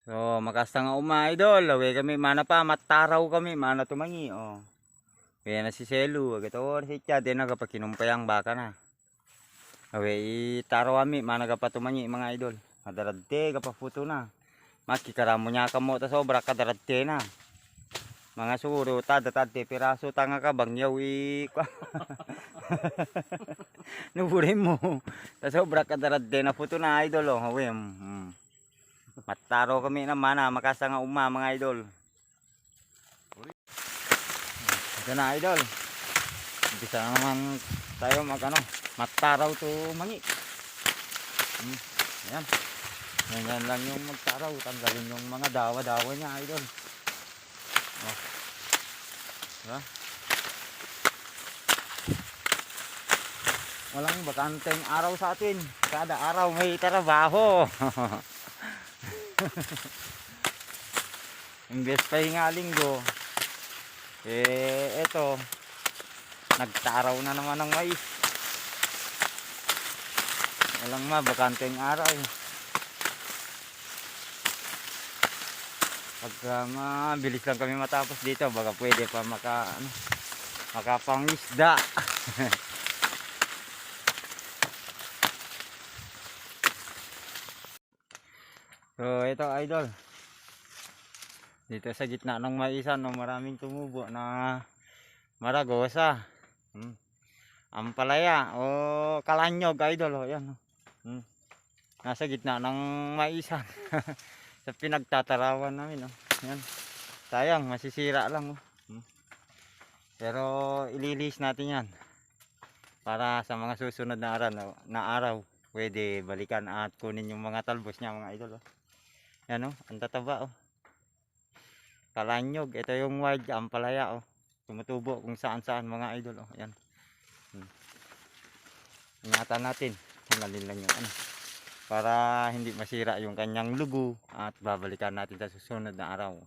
So, makasta nga idol. Awe kami, mana pa, mataraw kami, mana tumangi, oh. Kaya na si Selu, agito, si Chad, na kapag kinumpayang baka na. Awe, itaraw kami, mana kapag tumangi, mga idol. Madaradte, kapag puto na. Makikaramo niya ka mo, ta sobra kadaradte na. Mga suro, tada-tada, piraso, tanga ka, bangyaw, nuburin mo. Ta sobra kadaradte na puto na, idol, oh. Awe, mataro kami naman makasa nga mga idol. Ito na idol. Bisa na naman tayo mataraw to mangi. Ayan. Ganyan lang yung magtaraw. Tanggalin yung mga dawa-dawa niya idol. Oh. Diba? Walang bakanteng araw sa atin. Kada araw may trabaho. Imbes pa hinga linggo, eto nagtaraw na naman ng mais. Walang bakanteng araw. Pagka mabilis lang kami matapos dito, baka pwede pa makapangisda. So ito idol, dito sa gitna ng maisan, maraming tumubo na maragosa, ampalaya o kalanyog idol, yan. Nasa gitna ng maisan. Sa pinagtatarawan namin, yan. Sayang, masisira lang, pero ililis natin yan para sa mga susunod na araw pwede balikan at kunin yung mga talbos niya, mga idol. Yan, ang tataba, kalanyog. Ito yung wild ampalaya, tumutubo kung saan mga idol, yan. Ingatan natin, tanggalin lang yung para hindi masira yung kanyang lugo at babalikan natin sa susunod na araw.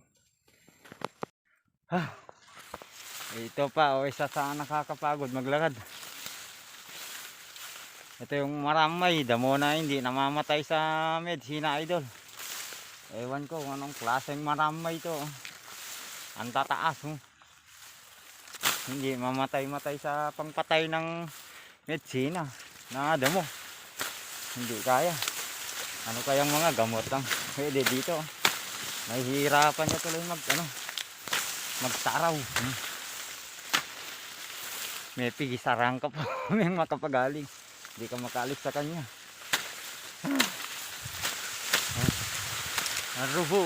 Ito pa, isa sa nakakapagod maglakad. Ito yung maramay, damo na hindi namamatay sa medisina idol. Ewan ko kung anong klaseng maramay ito. Ang tataas, hindi mamatay-matay sa pangpatay ng medisina na damo. Hindi kaya. Ano kayang mga gamot lang pwede dito? Mahihirapan niya tuloy magtaraw. May pigisarang ka pa may makapagaling. Hindi ka makaalis sa kanya. Narubo.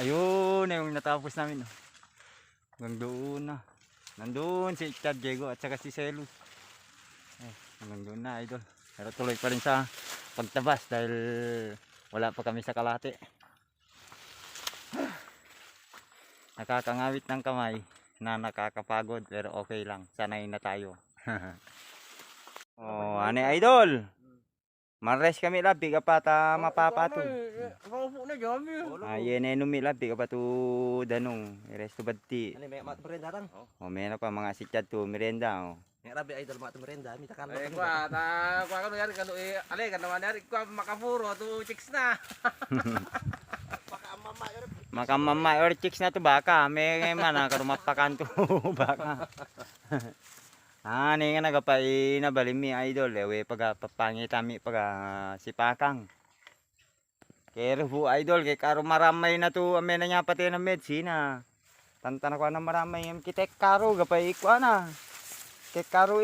Ayun na yung natapos namin. Hanggang doon na. Nandun si Chad Diego at saka si Selu. Hanggang doon na idol. Pero tuloy pa rin sa pagtabas dahil wala pa kami sa kalate. Nakakangawit ng kamay na nakakapagod pero okay lang. Sanay na tayo. Ane idol. Mares kami labi kapag mapapato. Kaupo na jami. Ayen numi labi kapag tu danong resto badti. Ani may mat merenda rang. May na pa mga sikat tu merenda. May rabi idol mat merenda mi takan. Kwa kanu yari kanu ale kan naman yari kwa makapuro tu chicks na. Maka mama or chicks na to baka may mana karumapakan to baka. Ni nga nagapay na balimi idol we pagpapangitami sipakang. Kero hu idol kay karo maramay na to ame na nya pati na medisina. Tantana ko na maramay yung kitek karo gapay ko na. Kay karo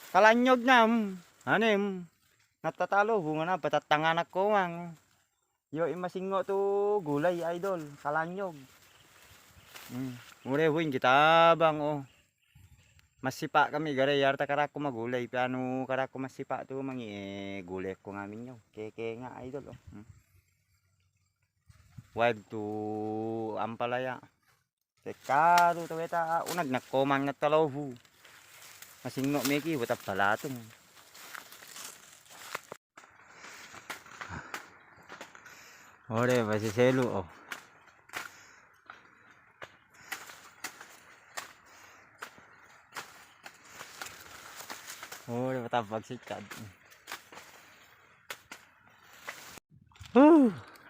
kalanyog na anim natatalo bunga na patatangan ako ang yo imasingo to gulay idol kalanyog. Mure huwing kita bang masipa kami gare yarta karako magulay piano karako masipa to mangi gulay ko ngamin nyo keke nga idol wild to ampalaya tekado to beta unag nakomang na talohu masingno meki buta palatong. Ore ba si Selu Oo, matapag si Chad.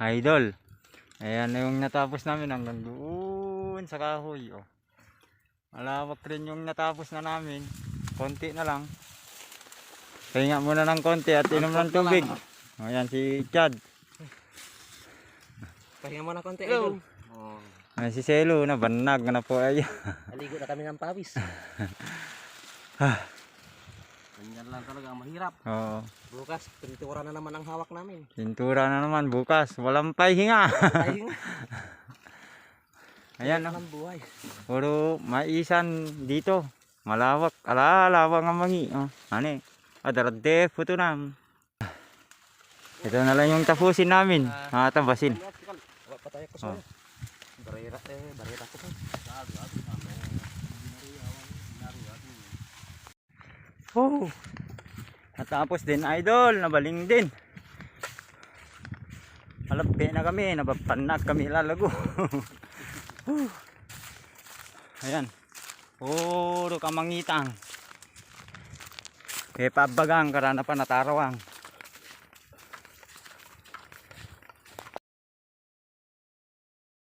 Idol. Ayan na yung natapos namin hanggang doon sa kahoy. Oh. Malawak rin yung natapos na namin. Konti na lang. Pahinga muna ng konti at inom ng tubig. Ayan si Chad. Pahinga mo na konti, Hello. idol. Oh. Ayan si Selo na banag na po ay. Aligo na kami ng pawis. Ganyan lang talaga ang mahirap. Oo. Bukas, pintura na naman ang hawak namin. Pintura na naman bukas. Walang pahinga. Pahinga. Ayan oh. Ang buhay. Puro maisan dito. Malawak. Lawak nga mangi. Oh. Ano eh. Adarade puto na. Ito na lang yung tapusin namin. Tabasin. Wala pa tayo kuso. Barera ko pa. Oh. Natapos din idol, nabaling din. Halapke na kami, nabapanag kami lalago. Ayan. Puro kamangitang. Kaya pabagang karana pa natarawang.